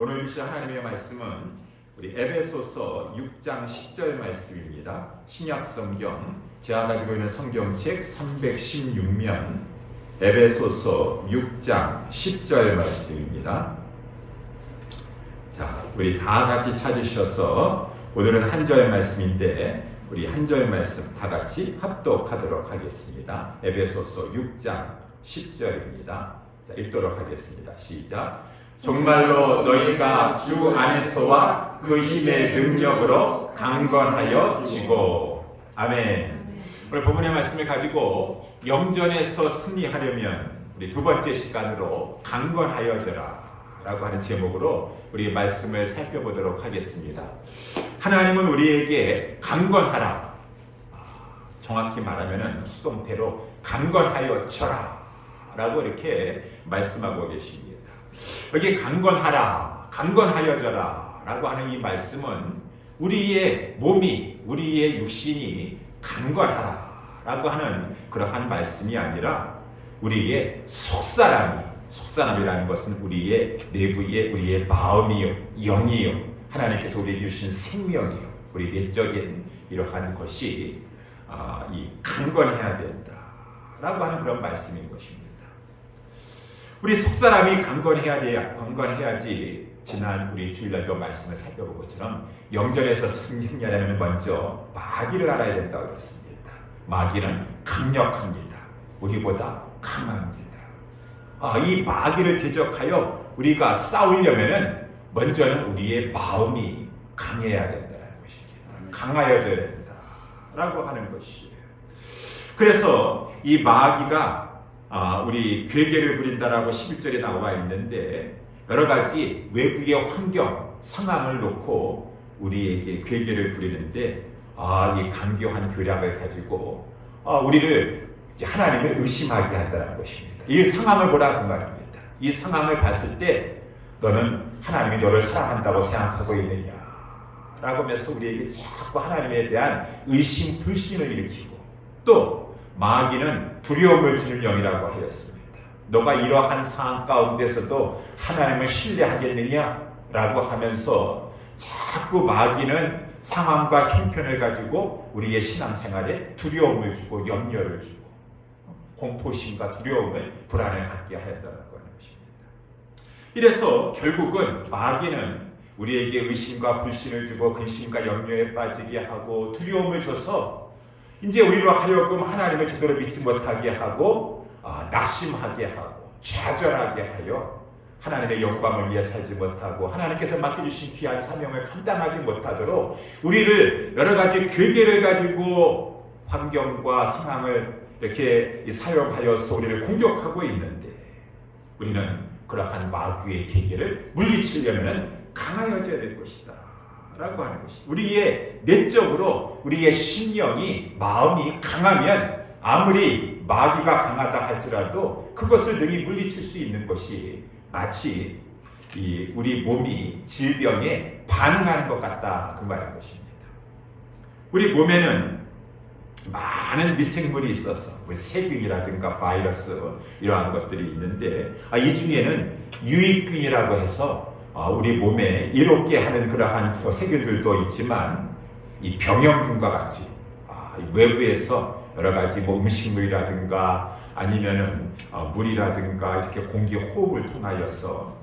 오늘 주실 하나님의 말씀은 우리 에베소서 6장 10절 말씀입니다. 신약성경 제가 가지고 있는 성경책 316면 에베소서 6장 10절 말씀입니다. 자, 우리 다 같이 찾으셔서 오늘은 한 절 말씀인데 우리 한 절 말씀 다 같이 합독하도록 하겠습니다. 에베소서 6장 10절입니다. 자, 읽도록 하겠습니다. 시작. 정말로 너희가 주 안에서와 그 힘의 능력으로 강건하여 지고. 아멘. 오늘 본문의 말씀을 가지고 영전에서 승리하려면 우리 두 번째 시간으로 강건하여져라 라고 하는 제목으로 우리 말씀을 살펴보도록 하겠습니다. 하나님은 우리에게 강건하라, 정확히 말하면 수동태로 강건하여져라 라고 이렇게 말씀하고 계십니다. 여기 강건하라, 강건하여져라 라고 하는 이 말씀은 우리의 몸이, 우리의 육신이 강건하라 라고 하는 그러한 말씀이 아니라 우리의 속사람이라는 것은 우리의 내부의 우리의 마음이요, 영이요, 하나님께서 우리에게 주신 생명이요, 우리 내적인 이러한 것이 이 강건해야 된다 라고 하는 그런 말씀인 것입니다. 우리 속사람이 강건해야지 지난 우리 주일날도 말씀을 살펴본 것처럼 영전에서 승리하려면 먼저 마귀를 알아야 된다고 했습니다. 마귀는 강력합니다. 우리보다 강합니다. 이 마귀를 대적하여 우리가 싸우려면은 먼저는 우리의 마음이 강해야 된다는 것입니다. 강하여져야 된다라고 하는 것이에요. 그래서 이 마귀가 우리 괴계를 부린다라고 11절에 나와 있는데 여러 가지 외부의 환경, 상황을 놓고 우리에게 괴계를 부리는데 이 간교한 교략을 가지고 우리를 하나님을 의심하게 한다는 것입니다. 이 상황을 보라 그 말입니다. 이 상황을 봤을 때 너는 하나님이 너를 사랑한다고 생각하고 있느냐 라고 하면서 우리에게 자꾸 하나님에 대한 의심, 불신을 일으키고 또 마귀는 두려움을 주는 영이라고 하였습니다. 너가 이러한 상황 가운데서도 하나님을 신뢰하겠느냐라고 하면서 자꾸 마귀는 상황과 형편을 가지고 우리의 신앙생활에 두려움을 주고 염려를 주고 공포심과 두려움을 불안을 갖게 하였다는 것입니다. 이래서 결국은 마귀는 우리에게 의심과 불신을 주고 근심과 염려에 빠지게 하고 두려움을 줘서 이제 우리로 하여금 하나님을 제대로 믿지 못하게 하고 낙심하게 하고 좌절하게 하여 하나님의 영광을 위해 살지 못하고 하나님께서 맡겨주신 귀한 사명을 감당하지 못하도록 우리를 여러 가지 괴계를 가지고 환경과 상황을 이렇게 사용하여서 우리를 공격하고 있는데 우리는 그러한 마귀의 계계를 물리치려면 강하여져야 될 것이다 라고 하는 것이 우리의 내적으로 우리의 심령이 마음이 강하면 아무리 마귀가 강하다 할지라도 그것을 능히 물리칠 수 있는 것이 마치 우리 몸이 질병에 반응하는 것 같다 그 말인 것입니다. 우리 몸에는 많은 미생물이 있어서 세균이라든가 바이러스 이러한 것들이 있는데 이 중에는 유익균이라고 해서 우리 몸에 이롭게 하는 그러한 세균들도 있지만 이 병영균과 같이 외부에서 여러 가지 음식물이라든가 아니면은 물이라든가 이렇게 공기 호흡을 통하여서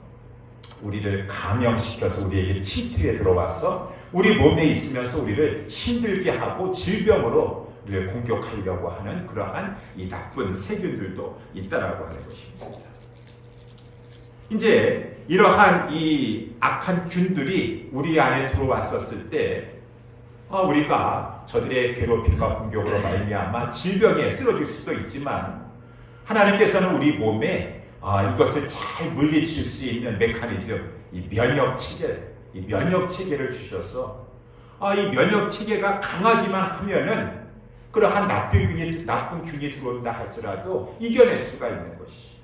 우리를 감염시켜서 우리에게 침투에 들어와서 우리 몸에 있으면서 우리를 힘들게 하고 질병으로 우리를 공격하려고 하는 그러한 이 나쁜 세균들도 있다라고 하는 것입니다. 이제 이러한 이 악한 균들이 우리 안에 들어왔었을 때 우리가 저들의 괴롭힘과 공격으로 말미암아 질병에 쓰러질 수도 있지만 하나님께서는 우리 몸에 이것을 잘 물리칠 수 있는 메커니즘, 이 면역 체계를 주셔서 이 면역 체계가 강하기만 하면은 그러한 나쁜 균이 들어온다 할지라도 이겨낼 수가 있는 것이.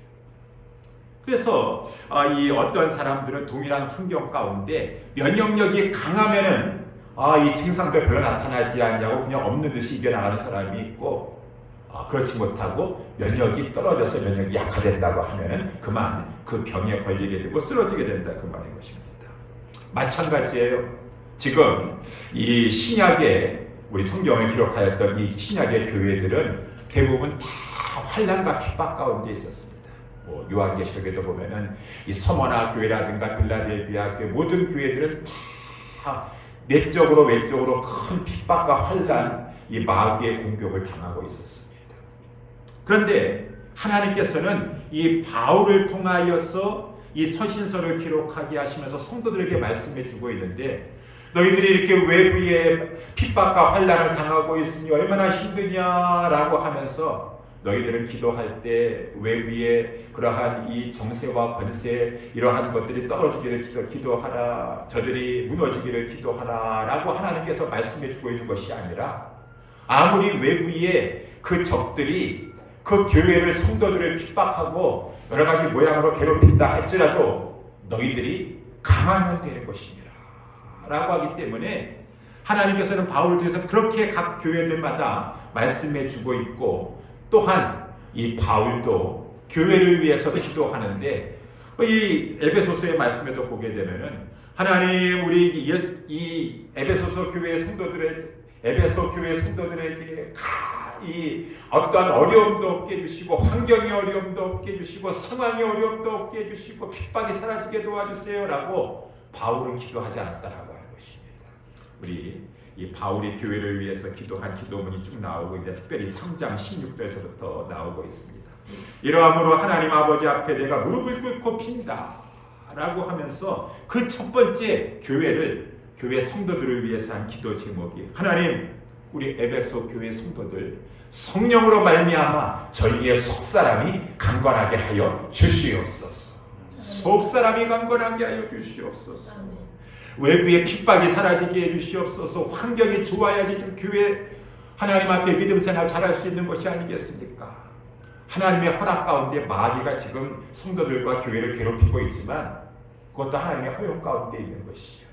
그래서 이 어떤 사람들은 동일한 환경 가운데 면역력이 강하면은 이 증상도 별로 나타나지 않냐고 그냥 없는 듯이 이겨나가는 사람이 있고 그렇지 못하고 면역이 떨어져서 면역이 약화된다고 하면은 그만 그 병에 걸리게 되고 쓰러지게 된다 그 말인 것입니다. 마찬가지예요. 지금 이 신약에 우리 성경에 기록하였던 이 신약의 교회들은 대부분 다 환난과 핍박 가운데 있었습니다. 뭐 요한계시록에도 보면은 이 서머나 교회라든가 빌라델비아 교회 모든 교회들은 다 내적으로 외적으로 큰 핍박과 환난, 이 마귀의 공격을 당하고 있었습니다. 그런데 하나님께서는 이 바울을 통하여서 이 서신서를 기록하게 하시면서 성도들에게 말씀해 주고 있는데, 너희들이 이렇게 외부의 핍박과 환난을 당하고 있으니 얼마나 힘드냐라고 하면서 너희들은 기도할 때 외부의 그러한 이 정세와 권세 이러한 것들이 떨어지기를 기도하라, 저들이 무너지기를 기도하라 라고 하나님께서 말씀해 주고 있는 것이 아니라, 아무리 외부의 그 적들이 그 교회를 성도들을 핍박하고 여러 가지 모양으로 괴롭힌다 할지라도 너희들이 강하면 되는 것이니라 라고 하기 때문에 하나님께서는 바울을 통해서 그렇게 각 교회들마다 말씀해 주고 있고, 또한 이 바울도 교회를 위해서 기도하는데, 이 에베소서의 말씀에도 보게 되면은 하나님 우리 이 에베소 교회 성도들에게 이 어떠한 어려움도 없게 해주시고, 환경의 어려움도 없게 해주시고, 상황의 어려움도 없게 해주시고, 핍박이 사라지게 도와주세요 라고 바울은 기도하지 않았다라고 하는 것입니다. 우리 이 바울이 교회를 위해서 기도한 기도문이 쭉 나오고 있는데, 특별히 3장 16절에서부터 나오고 있습니다. 이러함으로 하나님 아버지 앞에 내가 무릎을 꿇고 빈다 라고 하면서 그 첫 번째 교회 성도들을 위해서 한 기도 제목이, 하나님 우리 에베소 교회 성도들 성령으로 말미암아 저희의 속사람이 강건하게 하여 주시옵소서. 속사람이 강건하게 하여 주시옵소서. 외부의 핍박이 사라지게 해주시옵소서. 환경이 좋아야지 좀 교회 하나님 앞에 믿음 생활 잘할 수 있는 것이 아니겠습니까? 하나님의 허락 가운데 마귀가 지금 성도들과 교회를 괴롭히고 있지만 그것도 하나님의 허용 가운데 있는 것이에요.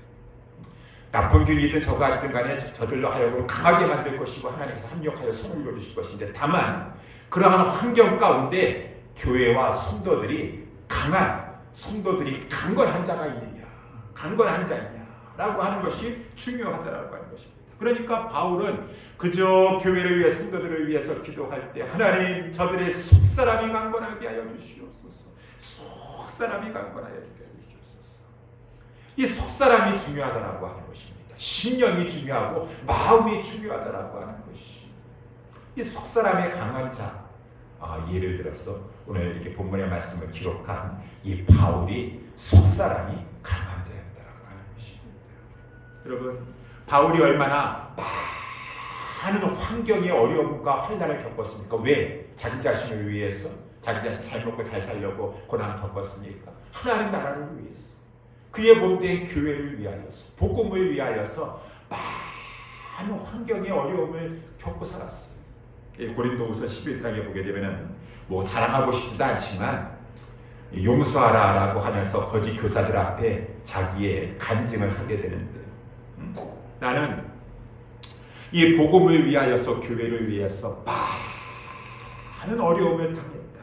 나쁜 균이든 저가지든 간에 저들로 하여금 강하게 만들 것이고 하나님께서 합력하여 손을 이루어주실 것인데, 다만 그러한 환경 가운데 교회와 성도들이 강건한 자가 있느냐, 강건한 자이냐라고 하는 것이 중요하다라고 하는 것입니다. 그러니까 바울은 그저 교회를 위해 성도들을 위해서 기도할 때, 하나님 저들의 속사람이 강건하게 하여 주시옵소서. 속사람이 강건하여 주시옵소서. 이 속사람이 중요하다라고 하는 것입니다. 신령이 중요하고 마음이 중요하다라고 하는 것이, 이 속사람의 강한 자, 예를 들어서 오늘 이렇게 본문의 말씀을 기록한 이 바울이 속사람이 강한 자였다라고 하는 것입니다. 여러분, 바울이 얼마나 많은 환경의 어려움과 환난을 겪었습니까? 왜? 자기 자신을 위해서, 자기 자신 잘 먹고 잘 살려고 고난 겪었습니까? 하나님 나라를 위해서, 그의 몸된 교회를 위하여서, 복음을 위하여서 많은 환경의 어려움을 겪고 살았어요. 고린도후서 11장에 보게 되면은 뭐 자랑하고 싶지도 않지만 용서하라라고 하면서 거짓 교사들 앞에 자기의 간증을 하게 되는데, 나는 이 복음을 위하여서, 교회를 위해서 많은 어려움을 당했다.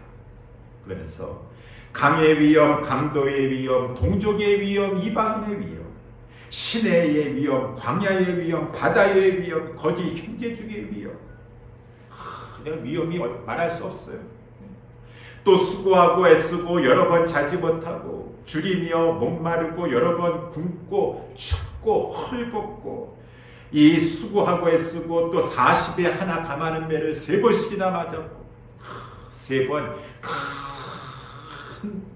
그러면서 강의 위험, 강도의 위험, 동족의 위험, 이방인의 위험, 시내의 위험, 광야의 위험, 바다의 위험, 거짓 형제중의 위험, 그냥 위험이 말할 수 없어요. 또 수고하고 애쓰고 여러 번 자지 못하고, 줄이며 목마르고 여러 번 굶고 춥고 헐벗고, 이 수고하고 애쓰고 또 40에 하나 감하는 매를 3번씩이나 맞았고, 3번 큰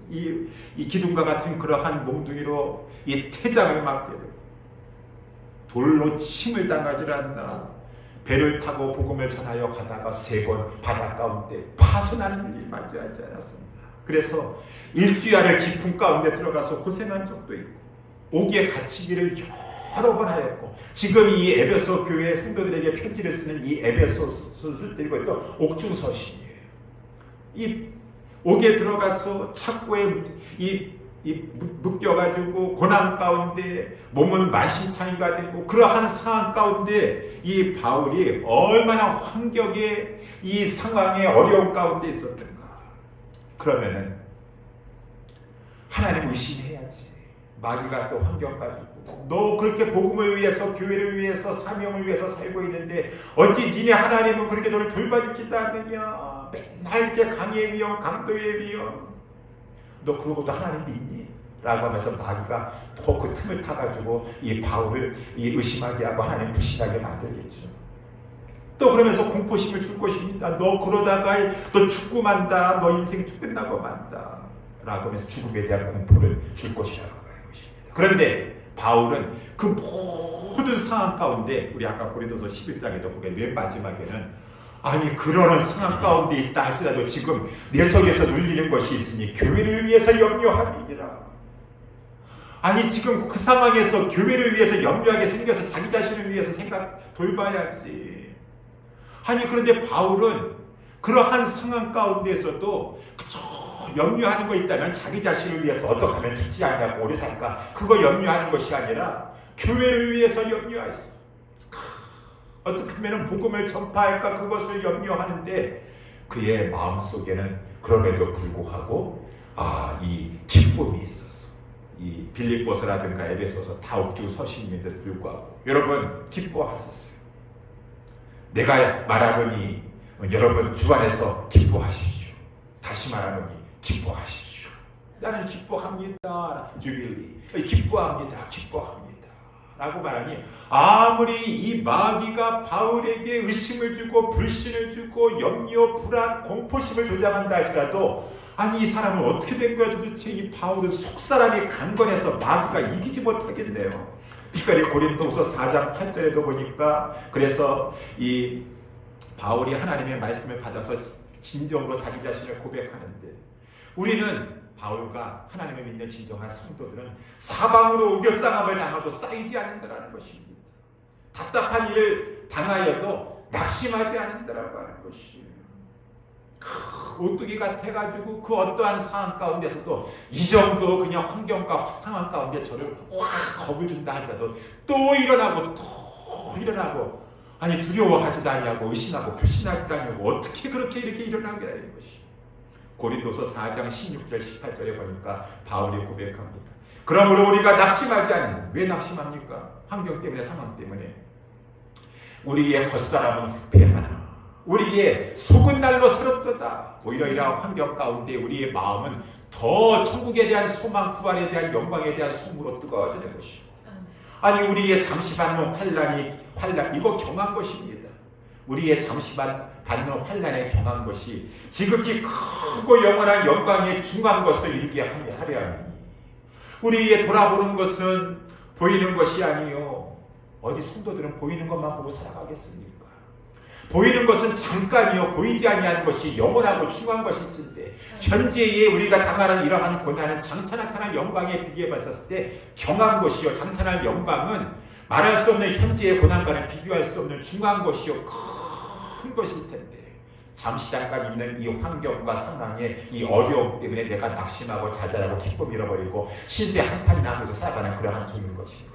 이 기둥과 같은 그러한 몽둥이로 이 태장을 맞게 되고, 돌로 침을 당하지 않나, 배를 타고 복음을 전하여 가다가 3번 바다 가운데 파손하는 일이 맞이하지 않았습니다. 그래서 일주일의 깊은 가운데 들어가서 고생한 적도 있고, 옥에 갇히기를 여러 번 하였고, 지금 이 에베소 교회 성도들에게 편지를 쓰는 이 에베소서를 쓸 때 이것도 옥중서신이에요. 이 옥에 들어가서 착고에 묶여가지고 고난 가운데 몸은 만신창이가 되고, 그러한 상황 가운데 이 바울이 얼마나 환경의 이 상황의 어려움 가운데 있었던가. 그러면은 하나님 의심해야지. 마귀가 또 환경 가지고 너 그렇게 복음을 위해서 교회를 위해서 사명을 위해서 살고 있는데 어찌 니네 하나님은 그렇게 너를 돌봐주지도 않느냐. 맨날 이렇게 강의 위험 강도의 위험 너 그러고도 하나님 믿니? 라고 하면서 마귀가 또 그 틈을 타가지고 이 바울을 의심하게 하고 하나님 불신하게 만들겠죠. 또 그러면서 공포심을 줄 것입니다. 너 그러다가 너 죽고 만다. 너 인생이 끝나고 만다. 라고 하면서 죽음에 대한 공포를 줄 것이라고 하는 것입니다. 그런데 바울은 그 모든 상황 가운데 우리 아까 고린도서 11장에도 보게 맨 마지막에는 아니 그러는 상황 가운데 있다 할지라도 지금 내 속에서 눌리는 것이 있으니 교회를 위해서 염려함이니라. 아니 지금 그 상황에서 교회를 위해서 염려하게 생겨서 자기 자신을 위해서 돌봐야지. 아니 그런데 바울은 그러한 상황 가운데서도 그저 염려하는 거 있다면 자기 자신을 위해서 어떻게 하면 죽지 않냐고 오래 살까 그거 염려하는 것이 아니라 교회를 위해서 염려했어. 어떻게 하면 복음을 전파할까 그것을 염려하는데 그의 마음속에는 그럼에도 불구하고 이 기쁨이 있었어. 이 빌립보서라든가 에베소서 다 옥중 서신임에도 불구하고 여러분 기뻐하셨어요. 내가 말하노니 여러분 주 안에서 기뻐하십시오. 다시 말하노니 기뻐하십시오. 나는 기뻐합니다. 주빌리 기뻐합니다. 기뻐합니다. 라고 말하니 아무리 이 마귀가 바울에게 의심을 주고 불신을 주고 염려, 불안, 공포심을 조장한다 할지라도 아니 이 사람은 어떻게 된 거야 도대체. 이 바울은 속사람이 강건해서 마귀가 이기지 못하겠네요. 특별히 고린도후서 4장 8절에도 보니까 그래서 이 바울이 하나님의 말씀을 받아서 진정으로 자기 자신을 고백하는데 우리는 바울과 하나님을 믿는 진정한 성도들은 사방으로 우겨싸움을 당하도 쌓이지 않는다라는 것입니다. 답답한 일을 당하여도 낙심하지 않는다라고 하는 것이에요. 오뚜기 같아가지고 그 어떠한 상황 가운데서도 이 정도 그냥 환경과 상황 가운데 저를 확 겁을 준다 하더라도 또 일어나고 또 일어나고 아니 두려워하지도 않냐고 의심하고 불신하지도 않냐고 어떻게 그렇게 이렇게 일어나게 하는 것이. 고린도서 4장 16절 18절에 보니까 바울이 고백합니다. 그러므로 우리가 낙심하지 않으니 왜 낙심합니까? 환경 때문에 상황 때문에 우리의 겉사람은 후패하나 우리의 속은 날로 새롭도다. 오히려 이러한 환경 가운데 우리의 마음은 더 천국에 대한 소망, 부활에 대한 영광에 대한 소망으로 뜨거워지는 것입니다. 아니 우리의 잠시 받는 환란 이거 경한 것입니다. 우리의 잠시 받는 환란에 경한 것이 지극히 크고 영원한 영광에 중한 것을 이루게 하려 하니 우리의 돌아보는 것은 보이는 것이 아니요. 어디 성도들은 보이는 것만 보고 살아가겠습니까? 보이는 것은 잠깐이요 보이지 아니하는 것이 영원하고 중한 것일진데 현재에 우리가 당하는 이러한 고난은 장차 나타날 영광에 비교해 봤을 때 경한 것이요 장차 영광은 말할 수 없는 현재의 고난과는 비교할 수 없는 중한 것이요 큰 것일 텐데 잠시 잠깐 있는 이 환경과 상황에 이 어려움 때문에 내가 낙심하고 좌절하고 기쁨 잃어버리고 신세 한탄이나 하면서 살아가는 그러한 중인 것입니다.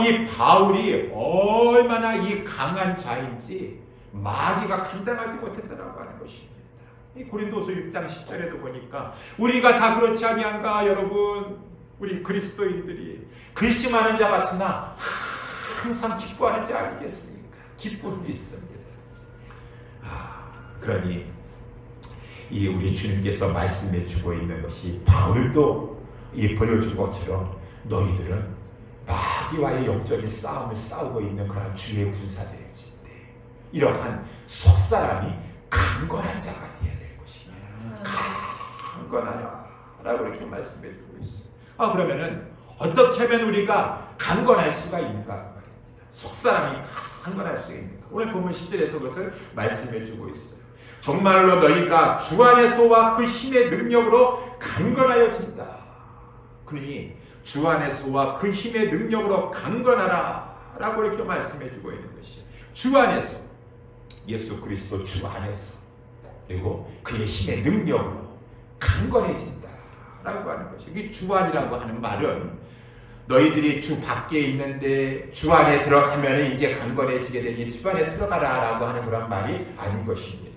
이 바울이 얼마나 이 강한 자인지 마귀가 감당하지 못했다라고 하는 것입니다. 이 고린도서 6장 10절에도 보니까 우리가 다 그렇지 아니한가 여러분. 우리 그리스도인들이 근심하는 자 같으나 항상 기뻐하는 자 아니겠습니까? 기쁨이 있습니다. 그러니 이 우리 주님께서 말씀해 주고 있는 것이 바울도 이 보여준 것처럼 너희들은 마귀와의 영적인 싸움을 싸우고 있는 그런 주의 군사들일진데 이러한 속사람이 강건한 자가 되어야 될 것입니다. 강건하라 라고 이렇게 말씀해 주고 있어요. 그러면은 어떻게 하면 우리가 강건할 수가 있는가 말입니다. 속사람이 강건할 수 있는가. 오늘 본문 10절에서 그것을 말씀해 주고 있어요. 정말로 너희가 주 안에서와 그 힘의 능력으로 강건하여진다. 그러니 주 안에서와 그 힘의 능력으로 강건하라 라고 이렇게 말씀해 주고 있는 것이에요. 주 안에서 예수 그리스도 주 안에서 그리고 그의 힘의 능력으로 강건해진다 라고 하는 것이에요. 이 주 안이라고 하는 말은 너희들이 주 밖에 있는데 주 안에 들어가면 이제 강건해지게 되니 주 안에 들어가라 라고 하는 그런 말이 아닌 것입니다.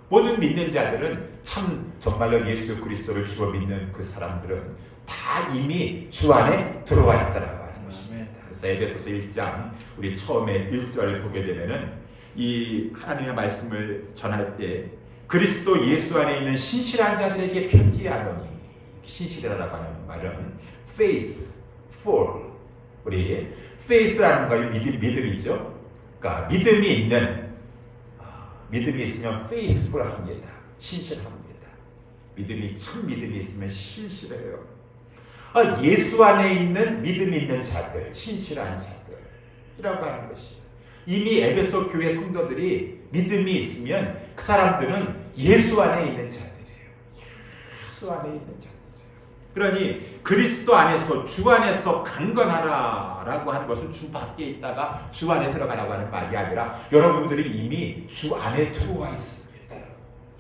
모든 믿는 자들은 참 정말로 예수 그리스도를 주로 믿는 그 사람들은 다 이미 주 안에 들어와 있다라고 하는 것입니다. 그래서 에베소서 1장 우리 처음에 1절 보게 되면은 이 하나님의 말씀을 전할 때 그리스도 예수 안에 있는 신실한 자들에게 편지하노니, 신실이라고 하는 말은 faithful, 우리 faith라는 건 믿음이죠. 그러니까 믿음이 있으면 faithful합니다. 신실합니다. 참 믿음이 있으면 신실해요. 예수 안에 있는 믿음이 있는 자들, 신실한 자들이라고 하는 것이에요. 이미 에베소 교회 성도들이 믿음이 있으면 그 사람들은 예수 안에 있는 자들이에요. 예수 안에 있는 자들이에요. 그러니 그리스도 안에서, 주 안에서 강건하라라고 하는 것은 주 밖에 있다가 주 안에 들어가라고 하는 말이 아니라 여러분들이 이미 주 안에 들어와 있습니다.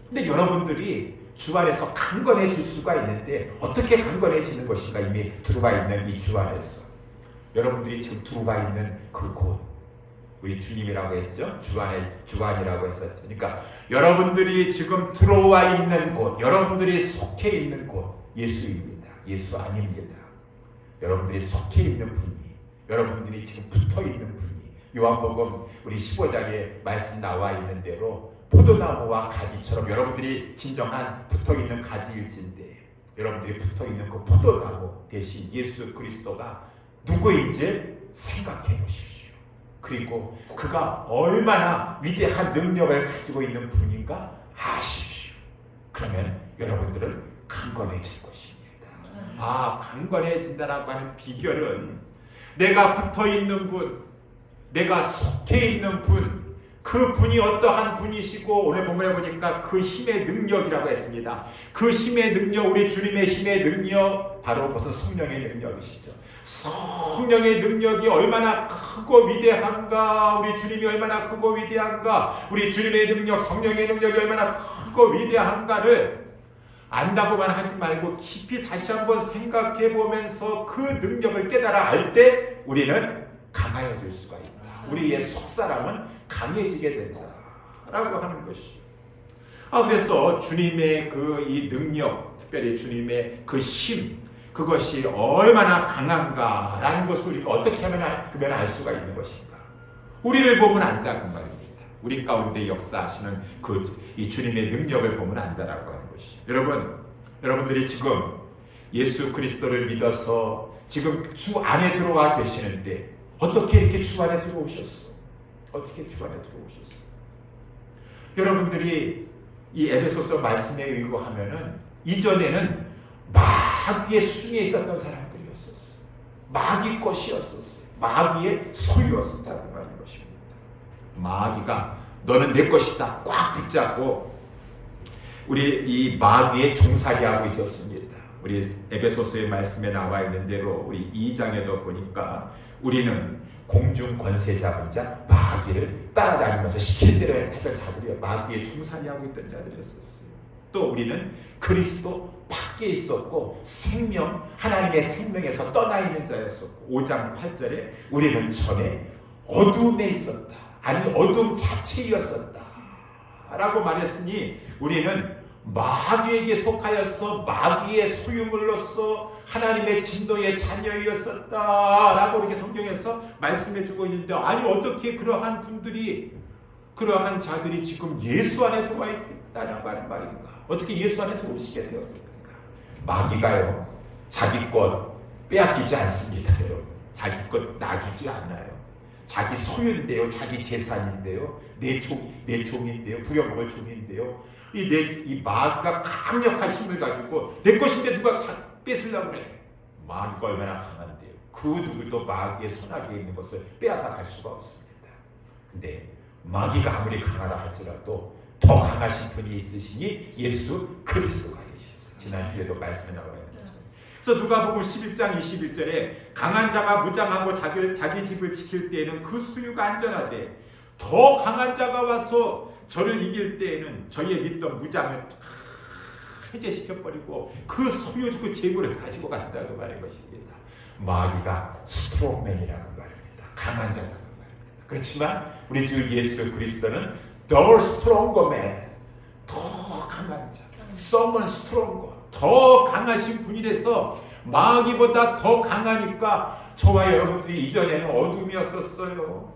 근데 여러분들이 주 안에서 강건해질 수가 있는데 어떻게 강건해지는 것인가? 이미 들어와 있는 이 주 안에서 여러분들이 지금 들어와 있는 그곳, 우리 주님이라고 했죠. 주안이라고 했었죠. 그러니까 여러분들이 지금 들어와 있는 곳, 여러분들이 속해 있는 곳 예수입니다. 예수 아닙니다. 여러분들이 속해 있는 분이, 여러분들이 지금 붙어 있는 분이, 요한복음 우리 15장에 말씀 나와 있는 대로 포도나무와 가지처럼 여러분들이 진정한 붙어 있는 가지일진데, 여러분들이 붙어 있는 그 포도나무 대신 예수 그리스도가 누구인지 생각해 보십시오. 그리고 그가 얼마나 위대한 능력을 가지고 있는 분인가 아십시오. 그러면 여러분들은 강건해질 것입니다. 강건해진다라고 하는 비결은 내가 붙어 있는 분, 내가 속해 있는 분, 그 분이 어떠한 분이시고, 오늘 본문에 보니까 그 힘의 능력이라고 했습니다. 그 힘의 능력, 우리 주님의 힘의 능력, 바로 그것은 성령의 능력이시죠. 성령의 능력이 얼마나 크고 위대한가, 우리 주님이 얼마나 크고 위대한가, 우리 주님의 능력, 성령의 능력이 얼마나 크고 위대한가를 안다고만 하지 말고 깊이 다시 한번 생각해 보면서 그 능력을 깨달아 알 때 우리는 강하여질 수가 있다. 우리의 속사람은 강해지게 된다라고 하는 것이. 그래서 주님의 이 능력, 특별히 주님의 그 힘, 그것이 얼마나 강한가라는 것을 우리가 어떻게 하면 알 수가 있는 것인가? 우리를 보면 안다는 말입니다. 우리 가운데 역사하시는 이 주님의 능력을 보면 안다라고 하는 것이. 여러분들이 지금 예수 그리스도를 믿어서 지금 주 안에 들어와 계시는데 어떻게 이렇게 주 안에 들어오셨어? 어떻게 주 안에 들어오셨어? 여러분들이 이 에베소서 말씀에 의거하면은 이전에는 마귀의 수중에 있었던 사람들이었었어. 마귀 것이었었어요. 마귀의 소유였었다고 말하는 것입니다. 마귀가 너는 내 것이다 꽉 붙잡고 우리 이 마귀의 종살이하고 있었습니다. 우리 에베소서의 말씀에 나와 있는 대로 우리 2장에도 보니까 우리는 공중 권세 잡은 자 마귀를 따라다니면서 시키는 대로 했던 자들이에요. 마귀의 종살이하고 있던 자들이었었어요. 또 우리는 그리스도 밖에 있었고 하나님의 생명에서 떠나 있는 자였었고, 5장 8절에 우리는 전에 어둠에 있었다. 아니 어둠 자체였었다 라고 말했으니 우리는 마귀에게 속하여서 마귀의 소유물로서 하나님의 진노의 자녀였었다 라고 이렇게 성경에서 말씀해 주고 있는데, 아니 어떻게 그러한 자들이 지금 예수 안에 들어와 있다라고 하는 말인가? 어떻게 예수 안에 들어오시게 되었을까? 마귀가요 자기 것 빼앗기지 않습니다. 여러분, 자기 것 놔주지 않아요. 자기 소유인데요, 자기 재산인데요, 내 종인데요, 부려먹을 종인데요. 이 마귀가 강력한 힘을 가지고 내 것인데 누가 뺏으려고 그래. 마귀가 얼마나 강한데요. 그 누구도 마귀의 손아귀에 있는 것을 빼앗아 갈 수가 없습니다. 근데 마귀가 아무리 강하다 할지라도 더 강하신 분이 있으시니 예수 그리스도가 되셨어요. 지난주에도 말씀에 나와요. 그래서 누가복음 11장 21절에 강한 자가 무장하고 자기 집을 지킬 때에는 그 소유가 안전하되 더 강한 자가 와서 저를 이길 때에는 저희의 믿던 무장을 다 해제시켜버리고 그 소유 그 재물을 가지고 간다고 말한 것입니다. 마귀가 스트롱맨이라는 말입니다. 강한 자라는 말입니다. 그렇지만 우리 주 예수 그리스도는 The stronger man, 더 강한 자, someone stronger, 더 강하신 분이라서 마귀보다 더 강하니까 저와 여러분들이 이전에는 어둠이었었어요.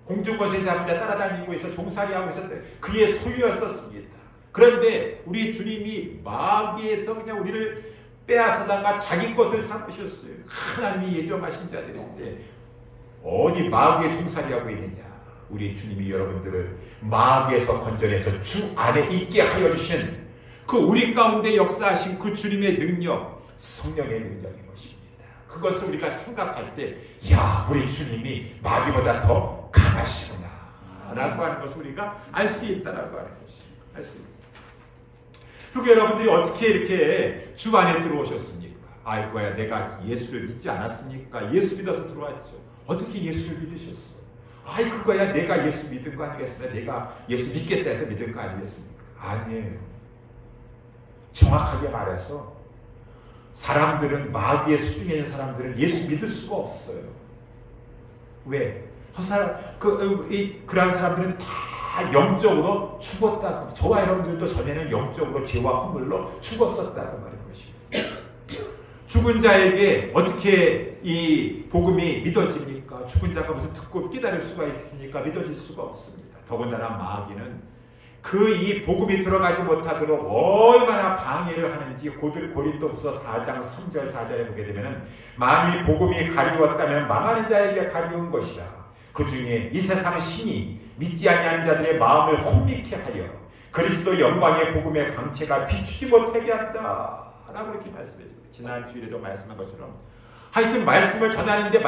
공중것에 잡은 자 따라다니고 있어 종살이하고 있었대. 그의 소유였었습니다. 그런데 우리 주님이 마귀에서 그냥 우리를 빼앗아다가 자기 것을 삼으셨어요. 하나님이 예정하신 자들인데 어디 마귀의 종살이하고 있느냐. 우리 주님이 여러분들을 마귀에서 건져내서 주 안에 있게 하여 주신 그 우리 가운데 역사하신 그 주님의 능력, 성령의 능력인 것입니다. 그것을 우리가 생각할 때 야, 우리 주님이 마귀보다 더 강하시구나 라고 하는 것을 우리가 알 수 있다라고 하는 것입니다. 알 수 있다. 그리고 여러분들이 어떻게 이렇게 주 안에 들어오셨습니까? 아이고야, 내가 예수를 믿지 않았습니까? 예수 믿어서 들어왔죠. 어떻게 예수를 믿으셨어? 아이, 그거야 내가 예수 믿은 거 아니겠습니까? 내가 예수 믿겠다 해서 믿은 거 아니겠습니까? 아니에요. 정확하게 말해서 사람들은, 마귀의 수중에 있는 사람들은 예수 믿을 수가 없어요. 왜? 그런 사람들은 다 영적으로 죽었다. 저와 여러분들도 전에는 영적으로 죄와 허물로 죽었었다고 말하는 것입니다. 죽은 자에게 어떻게 이 복음이 믿어집니까? 죽은 자가 무슨 듣고 깨달을 수가 있습니까? 믿어질 수가 없습니다. 더군다나 마귀는 이 복음이 들어가지 못하도록 얼마나 방해를 하는지 고린도후서 4장 3절 4절에 보게 되면 만일 복음이 가리웠다면 망하는 자에게 가리운 것이라. 그 중에 이 세상 신이 믿지 아니하는 자들의 마음을 혼미케 하여 그리스도 영광의 복음의 광채가 비추지 못하게 한다 라고 이렇게 말씀해 주고, 지난 주일에도 말씀한 것처럼 하여튼 말씀을 전하는데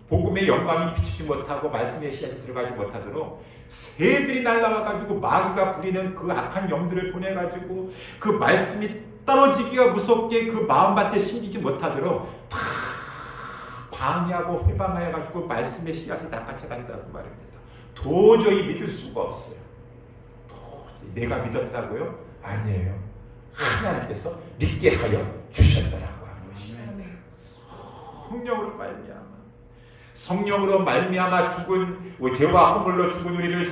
복음의 영광이 비추지 못하고 말씀의 씨앗이 들어가지 못하도록 새들이 날라와가지고 마귀가 부리는 그 악한 영들을 보내가지고 그 말씀이 떨어지기가 무섭게 그 마음밭에 심기지 못하도록 다 방해하고 회방해가지고 말씀의 씨앗을 낚아채 간다고 말입니다. 도저히 믿을 수가 없어요. 도저히 내가 믿었다고요? 아니에요. 하나님께서 믿게 하여 주셨다라고 하는 것입니다. 성령으로 말미암아 죽은 죄와 허물로 죽은 우리를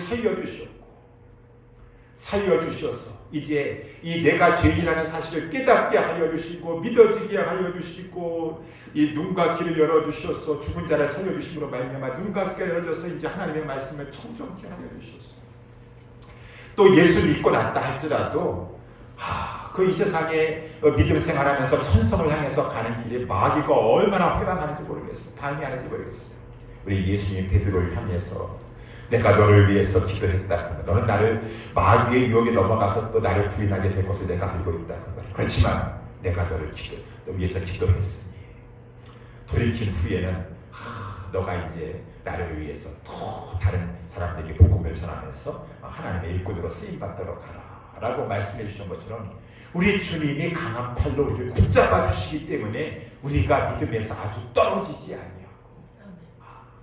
살려주셔서 이제 이 내가 죄인이라는 사실을 깨닫게 하여 주시고 믿어지게 하여 주시고 이 눈과 귀를 열어주셔서 죽은 자를 살려주심으로 말미암아 눈과 귀가 열어져서 이제 하나님의 말씀을 청정케 하여 주셔서 또 예수 믿고 났다 할지라도 그 이 세상에 믿음 생활하면서 천성을 향해서 가는 길에 마귀가 얼마나 회방하는지 모르겠어요. 방해하는지 모르겠어요. 우리 예수님 베드로를 향해서 내가 너를 위해서 기도했다. 너는 나를 마귀의 유혹에 넘어가서 또 나를 부인하게 될 것을 내가 알고 있다. 그렇지만 내가 너를 위해서 기도했으니 돌이킨 후에는 너가 이제 나를 위해서 또 다른 사람들에게 복음을 전하면서 하나님의 일꾼으로 쓰임받도록 하라 라고 말씀해 주신 것처럼 우리 주님이 강한 팔로 우리를 붙잡아 주시기 때문에 우리가 믿음에서 아주 떨어지지 아니하고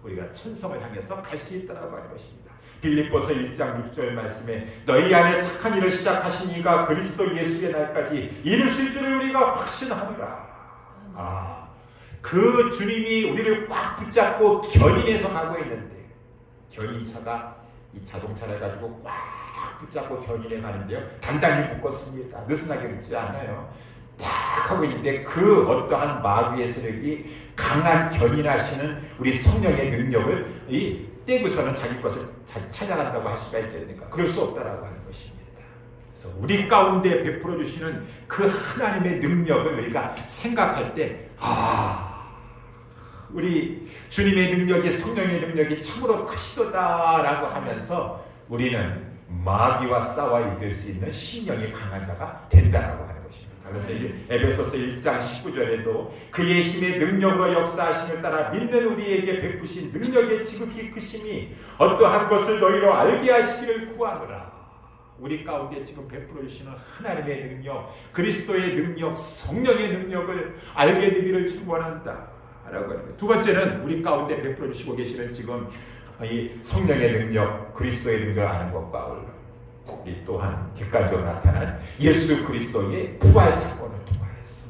우리가 천성을 향해서 갈 수 있다라고 하는 것입니다. 빌립보서 1장 6절 말씀에 너희 안에 착한 일을 시작하신 이가 그리스도 예수의 날까지 이루실 줄을 우리가 확신하노라. 그 주님이 우리를 꽉 붙잡고 견인해서 가고 있는데, 견인차가 이 자동차를 가지고 꽉 붙잡고 견인해 가는데요, 단단히 묶었습니다. 느슨하게 붙지 않아요. 딱 하고 있는데 그 어떠한 마귀의 세력이 강한 견인하시는 우리 성령의 능력을 떼고서는 자기 것을 찾아간다고 할 수가 있겠습니까? 그럴 수 없다라고 하는 것입니다. 그래서 우리 가운데 베풀어 주시는 그 하나님의 능력을 우리가 생각할 때 우리 주님의 능력이, 성령의 능력이 참으로 크시도다라고 하면서 우리는 마귀와 싸워 이길 수 있는 심령이 강한 자가 된다라고 하는 것입니다. 그래서 에베소서 1장 19절에도 그의 힘의 능력으로 역사하심을 따라 믿는 우리에게 베푸신 능력의 지극히 크심이 어떠한 것을 너희로 알게 하시기를 구하노라. 우리 가운데 지금 베풀어 주시는 하나님의 능력, 그리스도의 능력, 성령의 능력을 알게 되기를 축원한다 라고 합니다. 두 번째는 우리 가운데 베풀어 주시고 계시는 지금 이 성령의 능력, 그리스도의 능력을 아는 것과 어울려 우리 또한 객관적으로 나타난 예수 그리스도의 부활 사건을 통하여서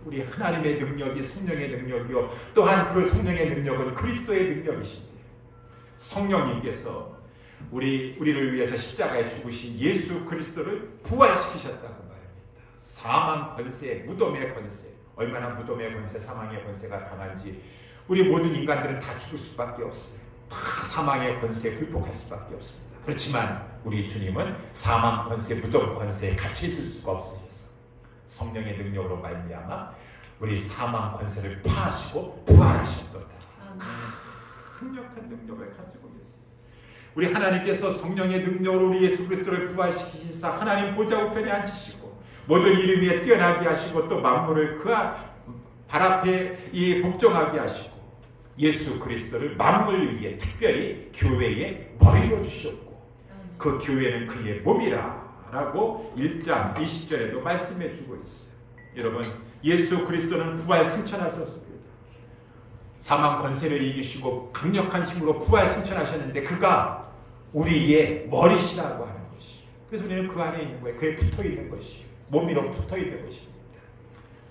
우리 하나님의 능력이 성령의 능력이요, 또한 그 성령의 능력은 그리스도의 능력이신데 성령님께서 우리를 위해서 십자가에 죽으신 예수 그리스도를 부활시키셨다고 말합니다. 사망 권세, 무덤의 권세, 얼마나 무덤의 권세, 사망의 권세가 강한지 우리 모든 인간들은 다 죽을 수밖에 없어요. 다 사망의 권세에 굴복할 수밖에 없습니다. 그렇지만 우리 주님은 사망 권세, 무덤 권세에 갇혀 있을 수가 없으셔서 성령의 능력으로 말미암아 우리 사망 권세를 파하시고 부활하셨도다. 강력한 능력을 가지고 계세요. 우리 하나님께서 성령의 능력으로 우리 예수 그리스도를 부활시키시사 하나님 보좌 우편에 앉히시고 모든 이름 위에 뛰어나게 하시고 또 만물을 그 발 앞에 복종하게 하시고 예수 그리스도를 만물 위에 특별히 교회의 머리로 주셨고 그 교회는 그의 몸이라 라고 1장 20절에도 말씀해 주고 있어요. 여러분, 예수 그리스도는 부활 승천하셨습니다. 사망 권세를 이기시고 강력한 힘으로 부활 승천하셨는데 그가 우리의 머리시라고 하는 것이에요. 그래서 우리는 그 안에 있는 거예요. 그에 붙어 있는 것이에요. 몸이로 붙어 있는 것입니다.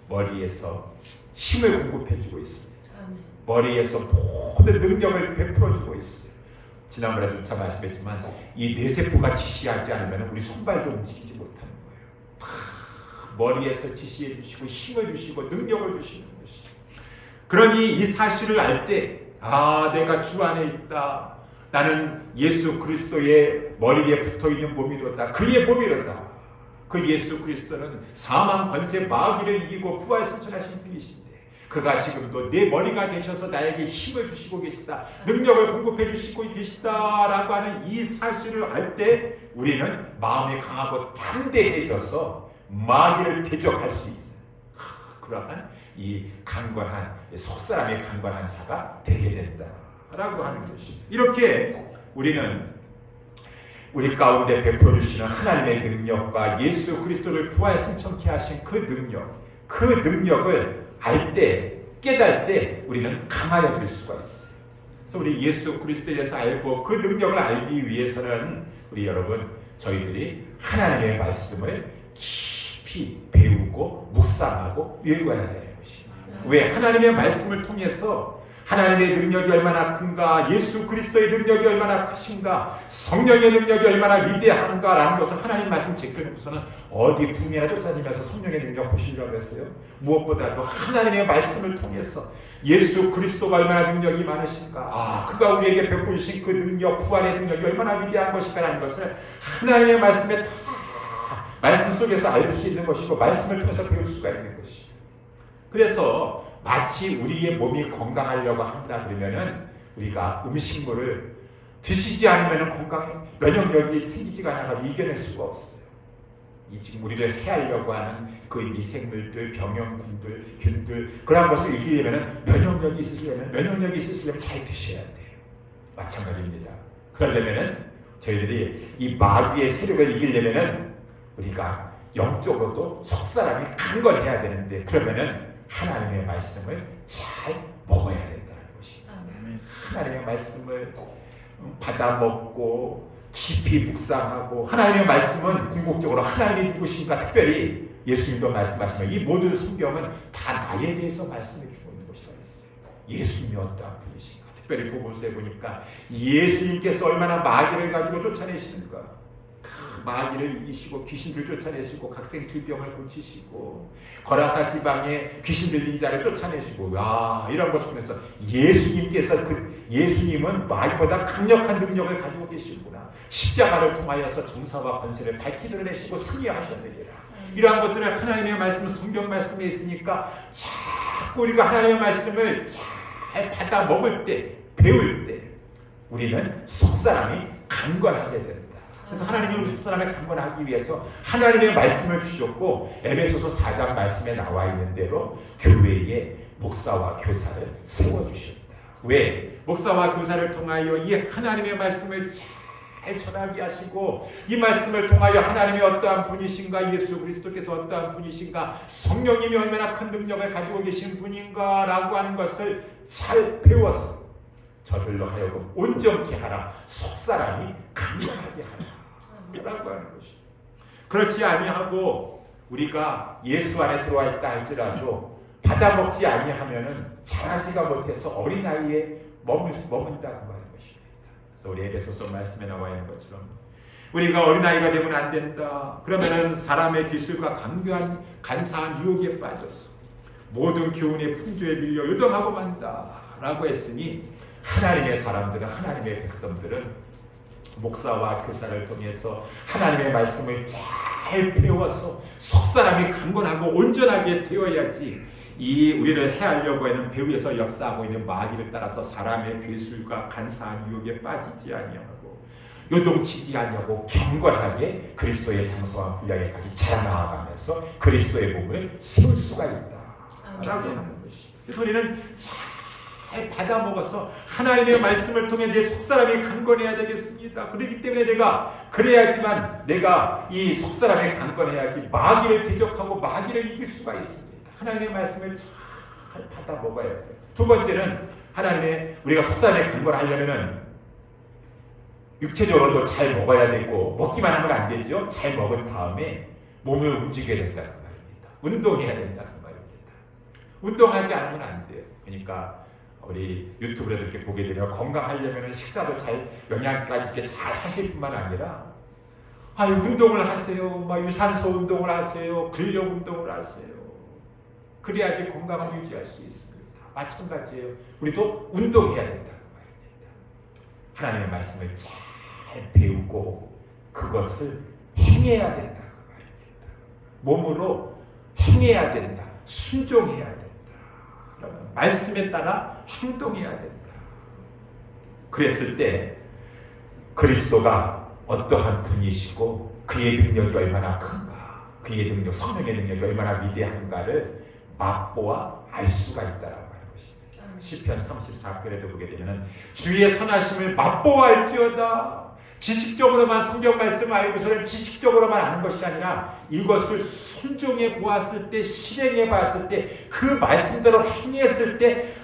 머리에서 힘을 공급해 주고 있습니다. 머리에서 모든 능력을 베풀어 주고 있어요. 지난번에도 누차 말씀했지만 이 뇌세포가 지시하지 않으면 우리 손발도 움직이지 못하는 거예요. 머리에서 지시해 주시고 힘을 주시고 능력을 주시는 것이에요. 그러니 이 사실을 알 때 내가 주 안에 있다. 나는 예수 그리스도의 머리에 붙어있는 몸이로다. 그의 몸이로다. 그 예수 그리스도는 사망 권세 마귀를 이기고 부활 승천하신 분이신데 그가 지금도 내 머리가 되셔서 나에게 힘을 주시고 계시다. 능력을 공급해 주시고 계시다라고 하는 이 사실을 알 때 우리는 마음이 강하고 담대해져서 마귀를 대적할 수 있어요. 그러한 이 강건한 속사람의 강건한 자가 되게 된다라고 하는 것이. 이렇게 우리는 우리 가운데 베풀어 주시는 하나님의 능력과 예수 그리스도를 부활 승천케 하신 그 능력을 알 때, 깨달 때 우리는 강하여질 수가 있어요. 그래서 우리 예수 그리스도에 대해서 알고 그 능력을 알기 위해서는 우리 여러분, 저희들이 하나님의 말씀을 깊이 배우고 묵상하고 읽어야 되는 것입니다. 왜? 하나님의 말씀을 통해서 하나님의 능력이 얼마나 큰가, 예수 그리스도의 능력이 얼마나 크신가, 성령의 능력이 얼마나 위대한가라는 것을 하나님 말씀 제껴놓고서는 어디 붕이나 쫓아다니면서 성령의 능력 보시려고 했어요. 무엇보다도 하나님의 말씀을 통해서 예수 그리스도가 얼마나 능력이 많으신가, 그가 우리에게 베푸신 그 능력, 부활의 능력이 얼마나 위대한 것인가라는 것을 하나님의 말씀에 다 말씀 속에서 알 수 있는 것이고 말씀을 통해서 배울 수가 있는 것이에요. 그래서 마치 우리의 몸이 건강하려고 한다 그러면은 우리가 음식물을 드시지 않으면 건강에 면역력이 생기지가 않아서 이겨낼 수가 없어요. 이 지금 우리를 해하려고 하는 그 미생물들, 병영균들, 균들 그러한 것을 이기려면 면역력이 있으시려면 잘 드셔야 돼요. 마찬가지입니다. 그러려면은 저희들이 이 마귀의 세력을 이기려면은 우리가 영적으로도 속사람이 강건해야 되는데 그러면은 하나님의 말씀을 잘 먹어야 된다는 것입니다. 하나님의 말씀을 받아 먹고 깊이 묵상하고 하나님의 말씀은 궁극적으로 하나님이 누구신가 특별히 예수님도 말씀하시면 이 모든 성경은 다 나에 대해서 말씀해 주고 있는 것이라 했어요. 예수님이 어떠한 분이신가 특별히 복음서에 보니까 예수님께서 얼마나 마귀를 가지고 쫓아내시는가 마귀를 이기시고 귀신들 쫓아내시고 각생 질병을 고치시고 거라사 지방에 귀신 들린 자를 쫓아내시고 이런 것을 보면서 예수님은 마귀보다 강력한 능력을 가지고 계시구나. 십자가를 통하여서 정사와 권세를 밝히 드러내시고 승리하셨느니라. 이러한 것들을 하나님의 말씀, 성경 말씀에 있으니까 자꾸 우리가 하나님의 말씀을 잘 받아 먹을 때, 배울 때 우리는 속사람이 강건하게 된다. 그래서 하나님이 우리 속사람을 강건하기 위해서 하나님의 말씀을 주셨고 에베소서 4장 말씀에 나와 있는 대로 교회에 목사와 교사를 세워주셨다. 왜? 목사와 교사를 통하여 이 하나님의 말씀을 잘 전하게 하시고 이 말씀을 통하여 하나님이 어떠한 분이신가, 예수 그리스도께서 어떠한 분이신가, 성령님이 얼마나 큰 능력을 가지고 계신 분인가 라고 하는 것을 잘 배워서 저들로 하여금 온전케 하라, 속사람이 강력하게 하라 라고 하는 것이죠. 그렇지 아니하고 우리가 예수 안에 들어와 있다 할지라도 받아먹지 아니하면은 자라지가 못해서 어린아이에 머문다 그 말인 것입니다. 그래서 우리 에베소서 말씀에 나와 있는 것처럼 우리가 어린아이가 되면 안 된다. 그러면은 사람의 기술과 간사한 유혹에 빠졌어. 모든 교훈의 풍조에 밀려 요동하고 만다 라고 했으니 하나님의 사람들은, 하나님의 백성들은 목사와 교사를 통해서 하나님의 말씀을 잘 배워서 속사람이 강건하고 온전하게 되어야지 이 우리를 해하려고 하는 배후에서 역사하고 있는 마귀를 따라서 사람의 괴술과 간사한 유혹에 빠지지 아니하고 요동치지 아니하고 경건하게 그리스도의 장성한 분량에까지 자라나가면서 그리스도의 몸을 세울 수가 있다 라고 하는 것이. 그래서 우리는 잘 받아먹어서 하나님의 말씀을 통해 내 속사람이 강건해야 되겠습니다. 그렇기 때문에 그래야지만 내가 이 속사람이 강건해야지 마귀를 대적하고 마귀를 이길 수가 있습니다. 하나님의 말씀을 잘 받아먹어야 돼요. 두 번째는 우리가 속사람이 강건하려면은 육체적으로도 잘 먹어야 되고, 먹기만 하면 안 되죠. 잘 먹은 다음에 몸을 움직여야 된다는 말입니다. 운동해야 된다는 말입니다. 운동하지 않으면 안 돼요. 그러니까 우리 유튜브를 이렇게 보게 되면 건강하려면 식사도 잘 영양까지 이렇게 잘 하실 뿐만 아니라 운동을 하세요. 막 유산소 운동을 하세요. 근력 운동을 하세요. 그래야지 건강을 유지할 수 있습니다. 마찬가지예요. 우리도 운동해야 된다는 말입니다. 하나님의 말씀을 잘 배우고 그것을 행해야 된다는 말입니다. 몸으로 행해야 된다. 순종해야 된다. 말씀에 따라 행동해야 된다. 그랬을 때 그리스도가 어떠한 분이시고 그의 능력이 얼마나 큰가, 그의 능력, 성령의 능력이 얼마나 위대한가를 맛보아 알 수가 있다라고 하는 것입니다. 시편 34편에도 보게 되면 주의 선하심을 맛보아 알지어다. 지식적으로만 성경 말씀을 알고서는 지식적으로만 아는 것이 아니라 이것을 순종해 보았을 때, 실행해 봤을 때, 그 말씀대로 행했을 때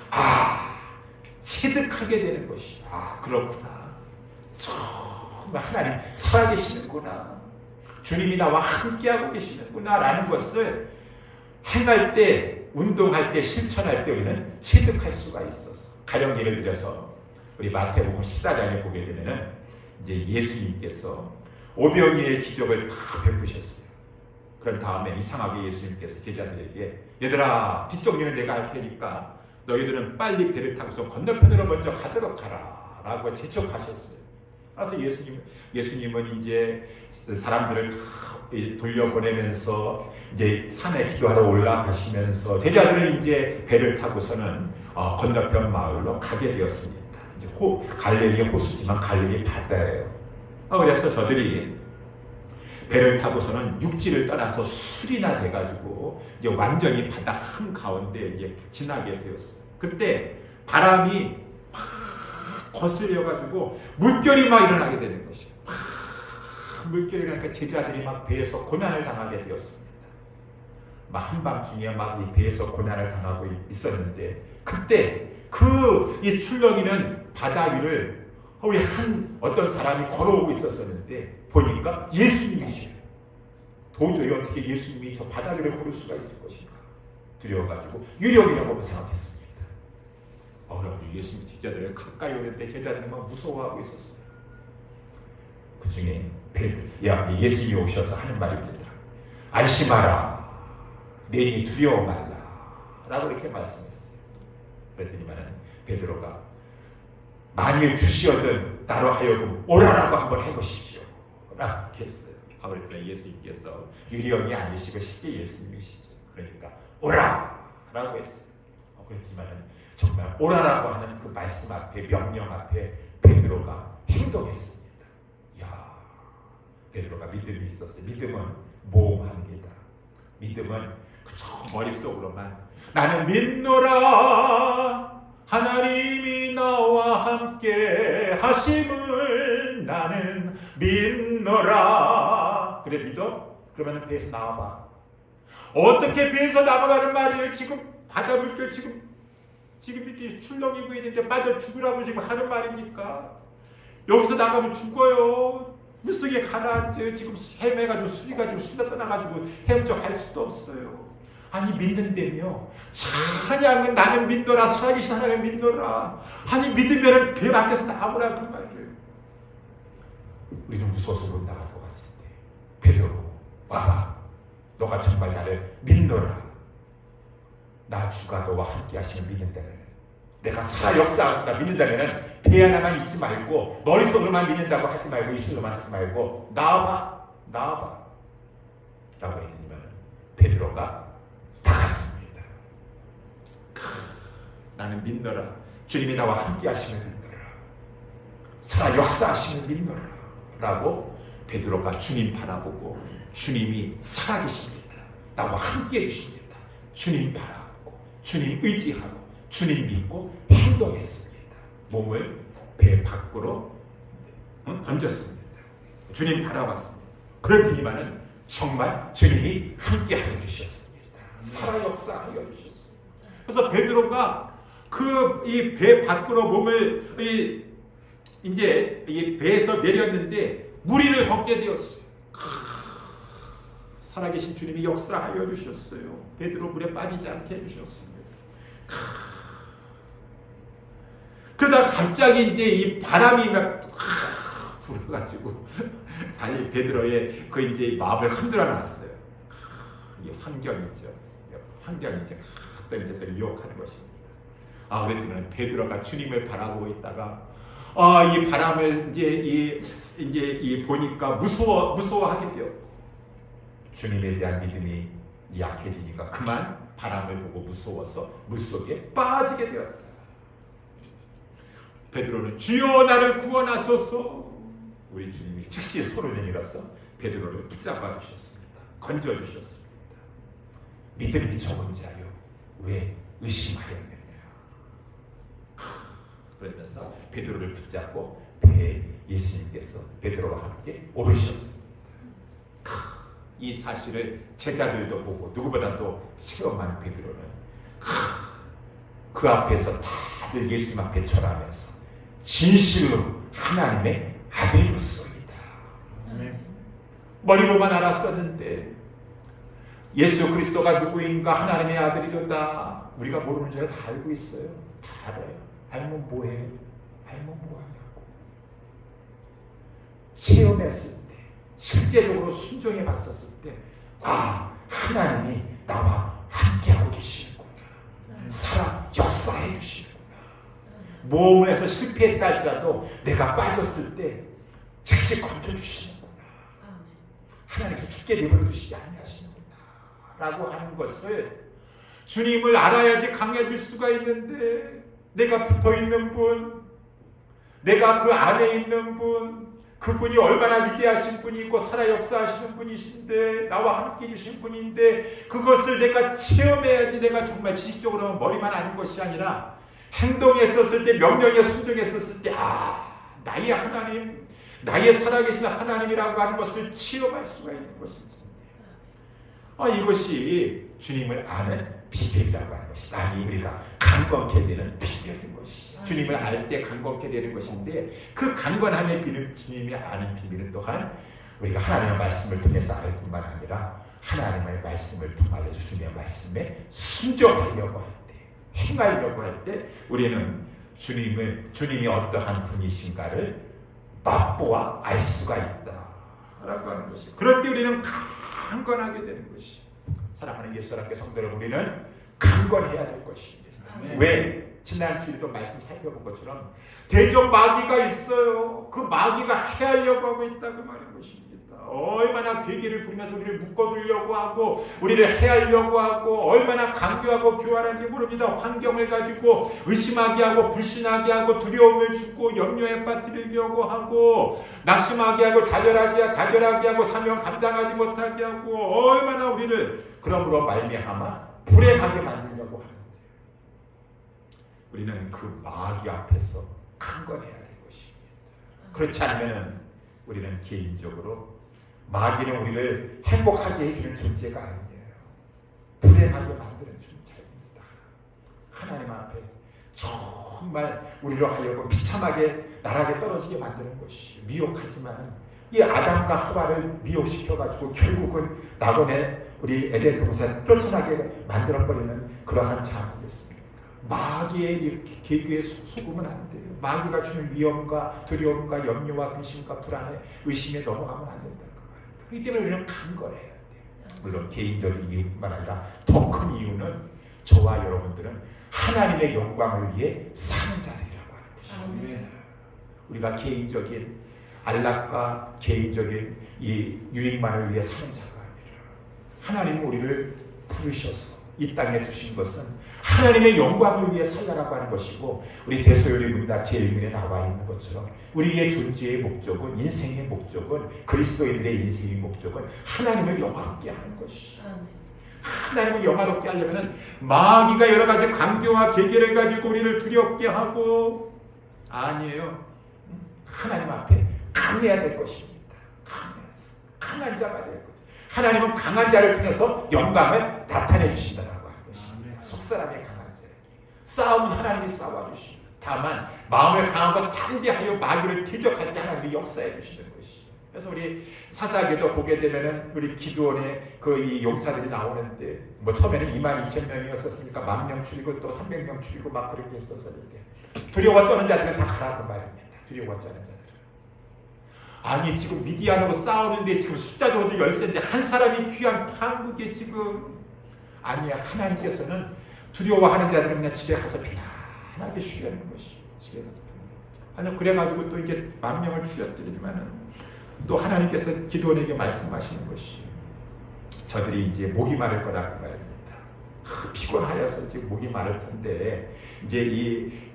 체득하게 되는 것이, 그렇구나, 정말 하나님 살아계시는구나, 주님이 나와 함께하고 계시는구나 라는 것을 행할 때, 운동할 때, 실천할 때 우리는 체득할 수가 있었어. 가령 예를 들어서 우리 마태복음 14장에 보게 되면은 이제 예수님께서 오병이의 기적을 다 베푸셨어요. 그런 다음에 이상하게 예수님께서 제자들에게 얘들아, 뒷정리는 내가 할 테니까 너희들은 빨리 배를 타고서 건너편으로 먼저 가도록 하라 라고 재촉하셨어요. 그래서 예수님은 이제 사람들을 다 돌려보내면서 이제 산에 기도하러 올라가시면서 제자들은 이제 배를 타고서는 건너편 마을로 가게 되었습니다. 이제 갈릴리 호수지만 갈릴리 바다예요. 그래서 저들이 배를 타고서는 육지를 떠나서 술이나 돼가지고 이제 완전히 바다 한 가운데 이제 지나게 되었어요. 그때 바람이 막 거슬려가지고 물결이 막 일어나게 되는 것이에요. 물결이 일어나니까 제자들이 막 배에서 고난을 당하게 되었습니다. 막 한밤중에 막 이 배에서 고난을 당하고 있었는데 그때 이 출렁이는 바다 위를 우리 어떤 사람이 걸어오고 있었는데 보니까 예수님이시래요. 도저히 어떻게 예수님이 저 바다 위를 걸을 수가 있을 것인가 두려워가지고 유령이라고 생각했습니다. 그래가지고 예수님 제자들을 가까이 오는데 제자들은 막 무서워하고 있었어요. 그 중에 예수님이 오셔서 하는 말입니다. 안심하라, 내니 두려워 말라 라고 이렇게 말씀했어요. 그랬더니만은 베드로가 만일 주시어든 나로 하여금 오라라고 한번 해보십시오 라고 했어요. 그랬더니 예수님께서 유령이 아니시고 실제 예수님이시죠. 그러니까 오라라고 했어요. 그랬지만은 정말 오라라고 하는 그 말씀 앞에, 명령 앞에 베드로가 행동했습니다. 베드로가 믿음이 있었어요. 믿음은 모험합니다. 믿음은 그저 머릿속으로만 나는 믿노라 하나님이 나와 함께 하심을 나는 믿노라. 그래 믿어? 그러면 배에서 나와봐. 어떻게 배에서 나가라는 말이에요? 지금 바다 물결 지금 이렇게 출렁이고 있는데 빠져 죽으라고 지금 하는 말입니까? 여기서 나가면 죽어요. 물속에 가라앉아요. 지금 헤매가지고 술이가지고 술다 떠나가지고 헤엄쳐 갈 수도 없어요. 아니 믿는다며 찬양은 나는 믿노라, 살아계신 하나님 믿노라. 아니 믿으면 배 밖에서 나오라 그 말이에요. 우리는 무서워서 못 나갈 것 같은데 베드로 와봐, 너가 정말 나를 믿노라. 나 주가 너와 함께 하심을 믿는다면, 내가 살아 역사하신다 믿는다면 배 하나만 잊지 말고 머릿속으로만 믿는다고 하지 말고 입술로만 하지 말고 나와봐 라고 했더니만 베드로가 나갔습니다. 나는 믿노라. 주님이 나와 함께 하심을 믿노라. 살아 역사하심을 믿노라 라고 베드로가 주님 바라보고, 주님이 살아계십니다, 나와 함께 해주십니다, 주님 바라보고 주님 의지하고 주님 믿고 행동했습니다. 몸을 배 밖으로 던졌습니다. 주님 바라봤습니다. 그랬더니만은 정말 주님이 함께하여 주셨습니다. 살아 역사하여 주셨습니다. 그래서 베드로가 이 배 밖으로 몸을 이제 이 배에서 내렸는데 무리를 걷게 되었어요. 살아계신 주님이 역사하여 주셨어요. 베드로 물에 빠지지 않게 해주셨습니다. 그러다가 갑자기 이제 이 바람이 막 불어가지고 아니 베드로의 그 이제 마음을 흔들어 놨어요. 이 환경이죠. 환경이 이제 또 유혹하는 것입니다. 그랬더니 베드로가 주님을 바라보고 있다가 이 바람을 이제 보니까 무서워하게 되었고, 주님에 대한 믿음이 약해지니까 그만 바람을 보고 무서워서 물속에 빠지게 되었다. 베드로는 주여 나를 구원하소서. 우리 주님이 즉시 손을 내밀어서 베드로를 붙잡아 주셨습니다. 건져 주셨습니다. 믿음이 적은 자여 왜 의심하였느냐. 그러면서 베드로를 붙잡고 배에 예수님께서 베드로와 함께 오르셨습니다. 이 사실을 제자들도 보고 누구보다도 체험한 베드로는 그 앞에서 다들 예수님 앞에 절하면서 진실로 하나님의 아들이로소이다. 머리로만 알았었는데 예수 그리스도가 누구인가, 하나님의 아들이로다, 우리가 모르는 줄 다 알고 있어요. 다 알아요. 알면 뭐해요? 알면 뭐하냐고. 체험했을 때, 실제적으로 순종해 봤었을 때, 하나님이 나와 함께하고 계시는구나. 살아 역사해 주시는구나. 모험을 해서 실패했다 할지라도 내가 빠졌을 때 즉시 건져주시는구나. 하나님께서 죽게 내버려 두시지 아니하시는구나 라고 하는 것을, 주님을 알아야지 강해질 수가 있는데, 내가 붙어있는 분, 내가 그 안에 있는 분, 그분이 얼마나 위대하신 분이고 살아 역사하시는 분이신데, 나와 함께 해주신 분인데, 그것을 내가 체험해야지. 내가 정말 지식적으로 머리만 아는 것이 아니라 행동했었을 때, 명령에 순종했었을 때, 나의 하나님, 나의 살아계신 하나님이라고 하는 것을 체험할 수가 있는 것입니다. 이것이 주님을 아는 비결이라고 하는 것입니다. 아니, 우리가 강건케 되는 비결인 것이, 주님을 알 때 강건케 되는 것인데, 그 강건함의 비밀, 주님이 아는 비밀은 또한 우리가 하나님의 말씀을 통해서 알 뿐만 아니라 하나님의 말씀을 통하여 주님의 말씀에 순종하려고 할 때, 행하려고 할 때 우리는 주님이 어떠한 분이신가를 맛보아 알 수가 있다라고 하는 것이, 그럴 때 우리는 강건하게 되는 것이, 사랑하는 예수 사랑의 성도를 우리는 강건해야 될 것입니다. 왜? 지난 주일도 말씀 살펴본 것처럼 대적 마귀가 있어요. 그 마귀가 해하려고 하고 있다고 말하는 것입니다. 얼마나 괴계를 부리면서 우리를 묶어두려고 하고 우리를 해하려고 하고 얼마나 강교하고 교활한지 모릅니다. 환경을 가지고 의심하게 하고 불신하게 하고 두려움을 주고 염려에 빠뜨리려고 하고 낙심하게 하고 좌절하게 하고 사명 감당하지 못하게 하고 얼마나 우리를 그러므로 말미암아 불행하게 만들려고 하는데, 우리는 그 마귀 앞에서 강건해야 될 것입니다. 그렇지 않으면 우리는 개인적으로 마귀는 우리를 행복하게 해주는 존재가 아니에요. 불행하게 만드는 존재입니다. 하나님 앞에 정말 우리로 하여금 비참하게 나락에 떨어지게 만드는 것이 미혹하지만, 이 아담과 하와를 미혹시켜가지고 결국은 낙원에 우리 에덴 동산 쫓아나게 만들어버리는 그러한 자아이겠습니까? 마귀의 이 계교에 속으면 안 돼요. 마귀가 주는 위험과 두려움과 염려와 근심과 불안에 의심에 넘어가면 안 된다. 그렇기 때문에 우리는 강건해야 돼요. 물론 개인적인 이유뿐만 아니라 더 큰 이유는 저와 여러분들은 하나님의 영광을 위해 사는 자들이라고 하는 것입니다. 우리가 개인적인 안락과 개인적인 이 유익만을 위해 사는 자가 아니라 하나님은 우리를 부르셔서 이 땅에 주신 것은 하나님의 영광을 위해 살라라고 하는 것이고, 우리 대소요리 문답 제1문에 나와 있는 것처럼 우리의 존재의 목적은, 인생의 목적은, 그리스도인들의 인생의 목적은 하나님을 영화롭게 하는 것이죠. 하나님을 영화롭게 하려면 마귀가 여러 가지 강교와 계계를 가지고 우리를 두렵게 하고, 아니에요. 하나님 앞에 강해야 될 것입니다. 강한 자가 될 거죠. 하나님은 강한 자를 통해서 영광을 나타내 주신다라고 하는 것입니다. 속사람의 강한 자에게 싸움은 하나님이 싸워주시고, 다만 마음을 강하고 담대하여 마귀를 대적할 때 하나님이 역사해 주시는 것이죠. 그래서 우리 사사기도 보게 되면은 우리 기드온의 이 용사들이 나오는데, 처음에는 22,000명이었었으니까 10,000명 줄이고 또 300명 줄이고 막 그렇게 했었었는데, 두려워 떠는 자들은 다 가라고 말입니다. 두려워 떠는 자들은. 아니 지금 미디안하고 싸우는데 지금 숫자적으로도 열세인데 한 사람이 귀한 판국에 지금, 아니야. 하나님께서는 두려워하는 자들은 그냥 집에 가서 편안하게 쉬려는 것이, 집에 가서 편안하게. 아니 그래가지고 또 이제 10,000명을 죽였더니만은 또 하나님께서 기드온에게 말씀하시는 것이, 저들이 이제 목이 마를 거라고 말입니다. 피곤하여서 지금 목이 마를 텐데 이제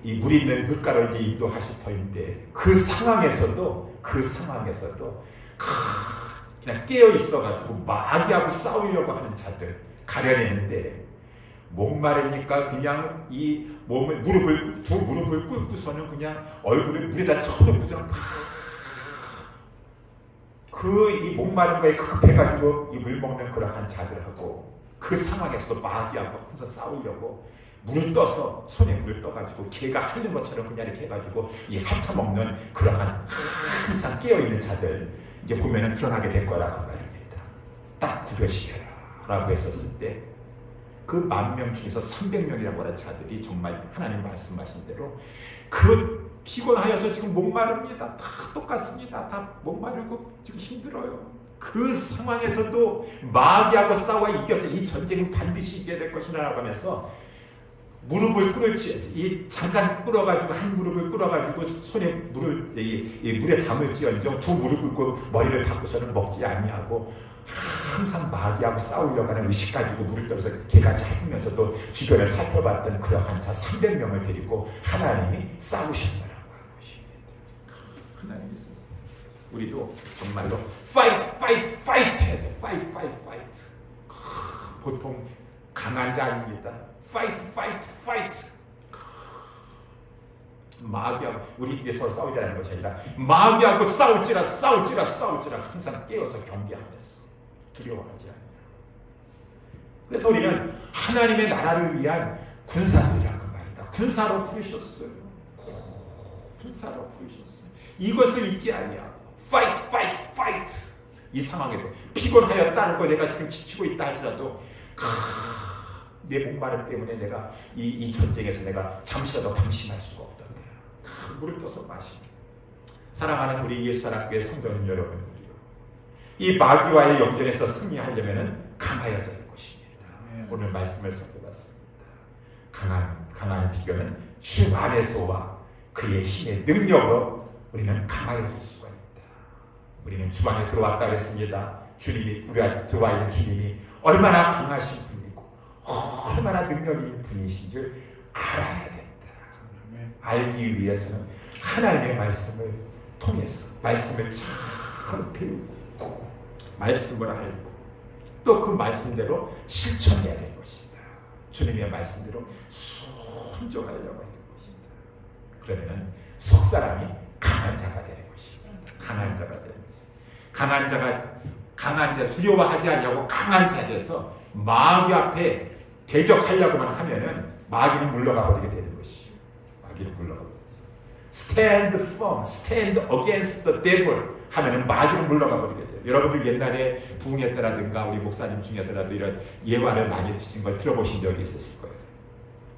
이 물 있는 물가로 이제 인도하실 터인데, 그 상황에서도 그냥 깨어 있어가지고 마귀하고 싸우려고 하는 자들 가려내는데, 목마르니까 그냥 이 몸을 두 무릎을 꿇고서는 그냥 얼굴을 물에다 쳐놓고서는 이 목마른 거에 급급해가지고 이 물 먹는 그러한 자들하고, 그 상황에서도 마귀하고 항상 싸우려고 물을 떠서 손에 물을 떠가지고 개가 핥는 것처럼 그냥 이렇게 해가지고 이 핥아먹는 그러한 항상 깨어있는 자들 이제 보면은 드러나게 될 거라고 말입니다. 딱 구별시켜라 라고 했었을 때 그 10,000명 중에서 300명이라고 하는 자들이 정말 하나님 말씀하신 대로 그 피곤하여서 지금 목마릅니다. 다 똑같습니다. 다 목마르고 지금 힘들어요. 그 상황에서도 마귀하고 싸워 이겨서 이 전쟁은 반드시 이겨야 될 것이라고 하면서 무릎을 꿇을지, 잠깐 꿇어가지고 한 무릎을 꿇어가지고 손에 물을 이 물에 담을지언정 두 무릎을 꿇고 머리를 박고서는 먹지 아니하고 항상 마귀하고 싸우려고 하는 의식 가지고 물을 떠면서 개가 잡으면서도 주변을 살펴봤던 그러한 자 300명을 데리고 하나님이 싸우셨다라고 하는 것입니다. 하나님이 싸우셨다. 우리도 정말로 fight 해야 돼. fight. 보통 강한 자입니다. fight. 마귀하고 우리끼리 서로 싸우자는 것이 아니라 마귀하고 싸울지라 항상 깨어서 경계하면서 두려워하지 않냐. 그래서 우리는 하나님의 나라를 위한 군사들이라고 말이다. 군사로 부르셨어요. 이것을 잊지 아니하고 fight. 이 상황에도 피곤하여 따르고 내가 지금 지치고 있다 할지라도 내 목마름 때문에 내가 이 전쟁에서 내가 잠시라도 방심할 수가 없던데 물을 떠서 마시고. 사랑하는 우리 예수사랑교회 성도님 여러분들이요, 이 마귀와의 영전에서 승리하려면 강하여야 될 것입니다. 오늘 말씀을 살펴봤습니다. 강한 비결은 주 안에서와 그의 힘의 능력으로 우리는 강하여질 수가 있다. 우리는 주 안에 들어왔다 그랬습니다. 주님이 우리 안에 들어와 있는 주님이 얼마나 강하신 분이고 얼마나 능력 있는 분이신 줄 알아야 된다. 알기 위해서는 하나님의 말씀을 통해서 말씀을 잘 배우고 말씀을 알고 또 그 말씀대로 실천해야 될 것이다. 주님의 말씀대로 순종하려고 할 것이다. 그러면은 석 사람이 강한 자가 되는 것입니다. 강한 자 두려워하지 않냐고 강한 자 돼서 마귀 앞에 대적하려고만 하면은 마귀는 물러가 버리게 되는 것이에요. 마귀는 물러가 버리게 돼요. Stand firm, stand against the devil 하면은 마귀는 물러가 버리게 돼요. 여러분들 옛날에 부흥했다라든가 우리 목사님 중에서라도 이런 예화를 많이 드신 걸 들어보신 적이 있으실 거예요.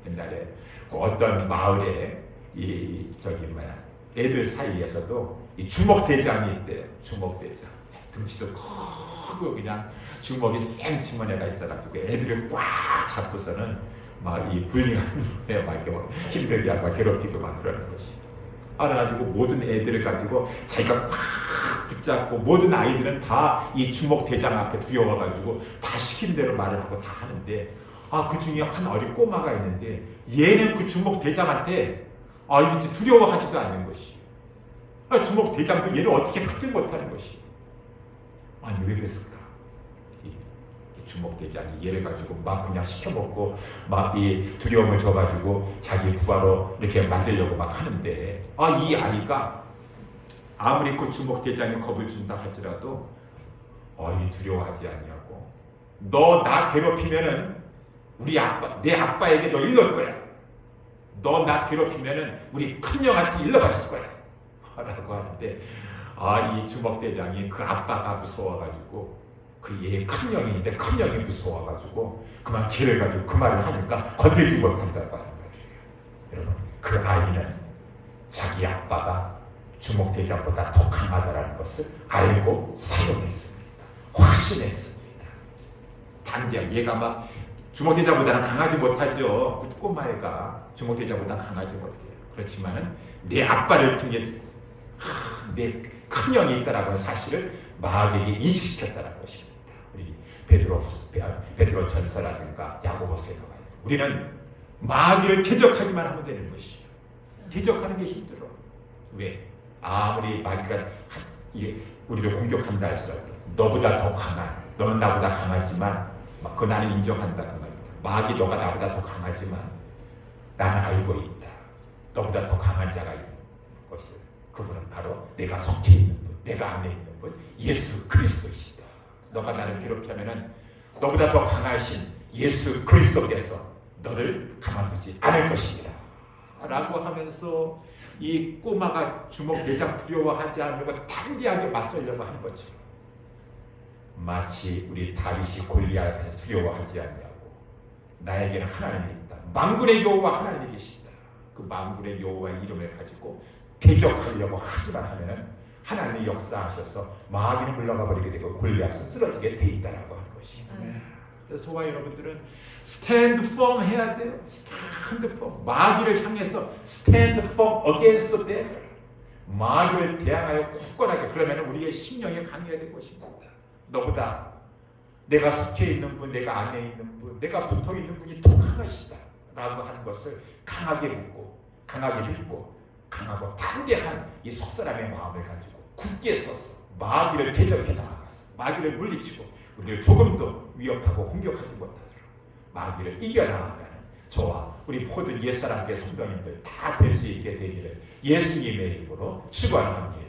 옛날에 어떤 마을에 애들 사이에서도 이 주먹대장이 있대요. 주먹대장. 등치도 크고 그냥 주먹이 쌩 쥐은 애가 있어가지고 애들을 꽉 잡고서는 막 이 불링하는 거예요. 막 이렇게 막 힘들게 하고 막 괴롭히고 막 그러는 것이. 알아가지고 모든 애들을 가지고 자기가 꽉 붙잡고 모든 아이들은 다 이 주먹 대장 앞에 두려워가지고 다 시킨 대로 말을 하고 다 하는데 그 중에 한 어린 꼬마가 있는데 얘는 그 주먹 대장한테 이제 두려워하지도 않는 것이. 주먹 대장도 얘를 어떻게 하지 못하는 것이. 아니 왜 그랬을까? 이 주먹 대장이 얘를 가지고 막 그냥 시켜먹고 막 이 두려움을 줘가지고 자기 부하로 이렇게 만들려고 막 하는데 이 아이가 아무리 그 주먹 대장이 겁을 준다 할지라도 두려워하지 아니하고 너 나 괴롭히면은 우리 아빠 내 아빠에게 너 일러올 거야. 너 나 괴롭히면은 우리 큰형한테 일러바칠 거야. 라고 하는데 이 주먹대장이 그 아빠가 무서워가지고 그 얘 큰형인데 큰형이 무서워가지고 그만 걔를 가지고 그 말을 하니까 건들지 못한다고 하는 말이에요. 여러분 그 아이는 자기 아빠가 주먹대장보다 더 강하다는 것을 알고 사용했습니다. 확신했습니다. 단비야 얘가 막 주먹대장보다는 강하지 못하죠. 그 꼬마애가 주먹대장보다 강하지 못해요. 그렇지만은 내 아빠를 등에 내 큰형이 있다라고 하는 사실을 마귀에게 인식시켰다는 것입니다. 우리 베드로 전서라든가 야고보서에 나와요. 우리는 마귀를 대적하기만 하면 되는 것이에요. 대적하는 게 힘들어. 왜? 아무리 마귀가 우리를 공격한다 할지라도 너보다 더 강한, 너는 나보다 강하지만 그 나는 인정한다 그 말입니다. 마귀 너가 나보다 더 강하지만 나는 알고 있다. 너보다 더 강한 자가 있는 것을. 그분은 바로 내가 속해 있는 분, 내가 안에 있는 분, 예수 그리스도이시다. 너가 나를 괴롭히면은 너보다 더 강하신 예수 그리스도께서 너를 가만두지 않을 것이니라. 라고 하면서 이 꼬마가 주먹 대장 두려워하지 않으려고 단디하게 맞서려고 한 것처럼 마치 우리 다윗이 골리앗 앞에서 두려워하지 않냐고 나에게는 하나님이 있다. 만군의 여호와 하나님이 계시다. 그 만군의 여호와의 이름을 가지고 대적하려고 하기만 하면은 하나님이 역사하셔서 마귀는 물러가 버리게 되고 골리앗은 쓰러지게 돼 있다라고 하는 것입니다. 그래서 저와 여러분들은 stand firm 해야 돼요. stand firm. 마귀를 향해서 stand firm against the devil. 마귀를 대항하여 굳건하게. 그러면 우리의 심령이 강해야 될 것입니다. 너보다 내가 속해 있는 분, 내가 안에 있는 분, 내가 붙어 있는 분이 더 강하시다 라고 하는 것을 강하게 묻고 강하게 믿고 강하고 담대한 이 속사람의 마음을 가지고 굳게 서서 마귀를 대적해 나아가서 마귀를 물리치고 우리를 조금도 위협하고 공격하지 못하도록 마귀를 이겨나가는 저와 우리 모든 옛사람께 성도님들 다 될 수 있게 되기를 예수님의 이름으로 축원합니다.